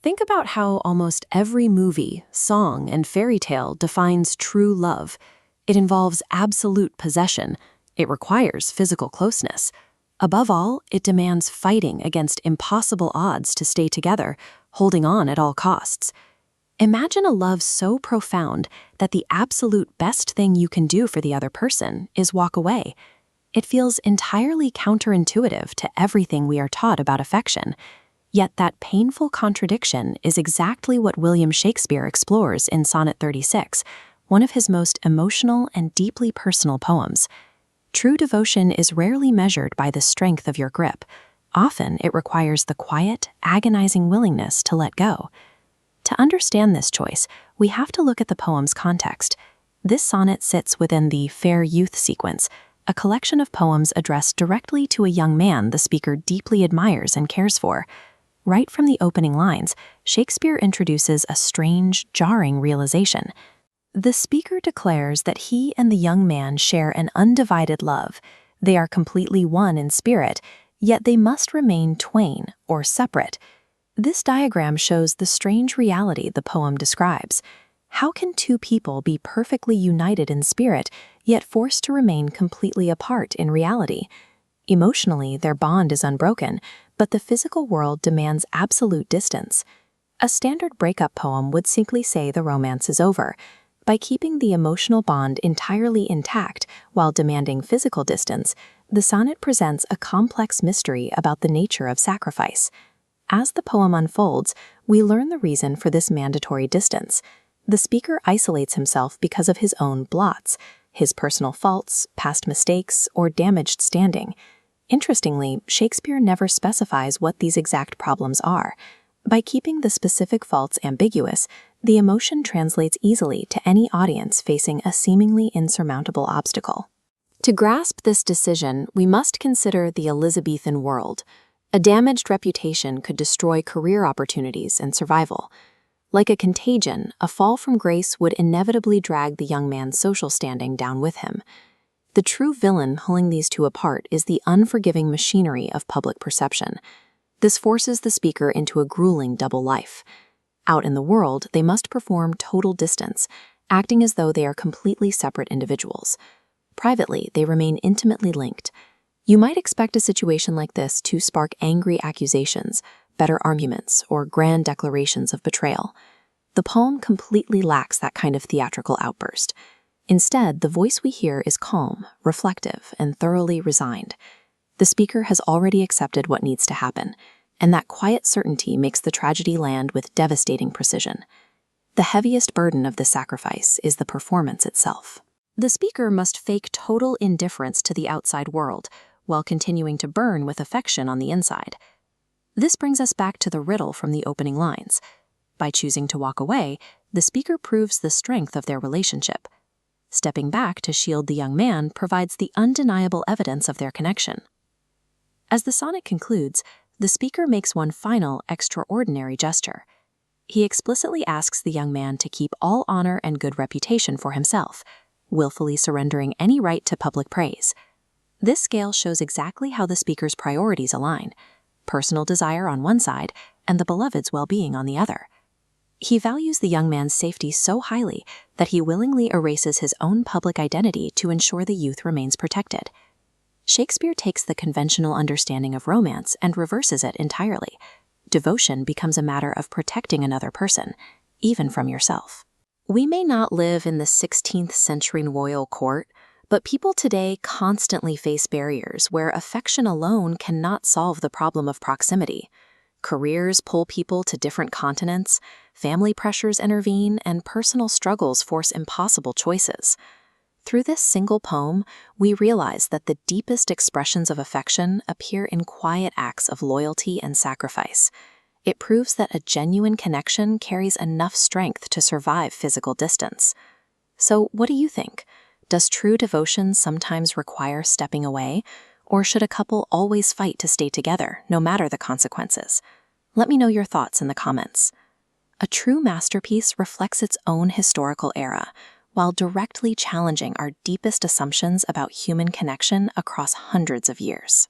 Think about how almost every movie, song, and fairy tale defines true love. It involves absolute possession. It requires physical closeness. Above all, it demands fighting against impossible odds to stay together, holding on at all costs. Imagine a love so profound that the absolute best thing you can do for the other person is walk away. It feels entirely counterintuitive to everything we are taught about affection. Yet that painful contradiction is exactly what William Shakespeare explores in Sonnet 36, one of his most emotional and deeply personal poems. True devotion is rarely measured by the strength of your grip. Often it requires the quiet, agonizing willingness to let go. To understand this choice, we have to look at the poem's context. This sonnet sits within the Fair Youth sequence, a collection of poems addressed directly to a young man the speaker deeply admires and cares for. Right from the opening lines, Shakespeare introduces a strange, jarring realization. The speaker declares that he and the young man share an undivided love. They are completely one in spirit, yet they must remain twain, or separate. This diagram shows the strange reality the poem describes. How can two people be perfectly united in spirit, yet forced to remain completely apart in reality? Emotionally, their bond is unbroken, but the physical world demands absolute distance. A standard breakup poem would simply say the romance is over. By keeping the emotional bond entirely intact while demanding physical distance, the sonnet presents a complex mystery about the nature of sacrifice. As the poem unfolds, we learn the reason for this mandatory distance. The speaker isolates himself because of his own blots, his personal faults, past mistakes, or damaged standing. Interestingly, Shakespeare never specifies what these exact problems are. By keeping the specific faults ambiguous, the emotion translates easily to any audience facing a seemingly insurmountable obstacle. To grasp this decision, we must consider the Elizabethan world. A damaged reputation could destroy career opportunities and survival. Like a contagion, a fall from grace would inevitably drag the young man's social standing down with him. The true villain pulling these two apart is the unforgiving machinery of public perception. This forces the speaker into a grueling double life. Out in the world, they must perform total distance, acting as though they are completely separate individuals. Privately, they remain intimately linked. You might expect a situation like this to spark angry accusations, better arguments, or grand declarations of betrayal. The poem completely lacks that kind of theatrical outburst. Instead, the voice we hear is calm, reflective, and thoroughly resigned. The speaker has already accepted what needs to happen, and that quiet certainty makes the tragedy land with devastating precision. The heaviest burden of the sacrifice is the performance itself. The speaker must fake total indifference to the outside world, while continuing to burn with affection on the inside. This brings us back to the riddle from the opening lines. By choosing to walk away, the speaker proves the strength of their relationship. Stepping back to shield the young man provides the undeniable evidence of their connection. As the sonnet concludes, the speaker makes one final, extraordinary gesture. He explicitly asks the young man to keep all honor and good reputation for himself, willfully surrendering any right to public praise. This scale shows exactly how the speaker's priorities align: personal desire on one side and the beloved's well-being on the other. He values the young man's safety so highly that he willingly erases his own public identity to ensure the youth remains protected. Shakespeare takes the conventional understanding of romance and reverses it entirely. Devotion becomes a matter of protecting another person, even from yourself. We may not live in the 16th century royal court, but people today constantly face barriers where affection alone cannot solve the problem of proximity. Careers pull people to different continents, family pressures intervene, and personal struggles force impossible choices. Through this single poem, we realize that the deepest expressions of affection appear in quiet acts of loyalty and sacrifice. It proves that a genuine connection carries enough strength to survive physical distance. So, what do you think? Does true devotion sometimes require stepping away, or should a couple always fight to stay together, no matter the consequences? Let me know your thoughts in the comments. A true masterpiece reflects its own historical era, while directly challenging our deepest assumptions about human connection across hundreds of years.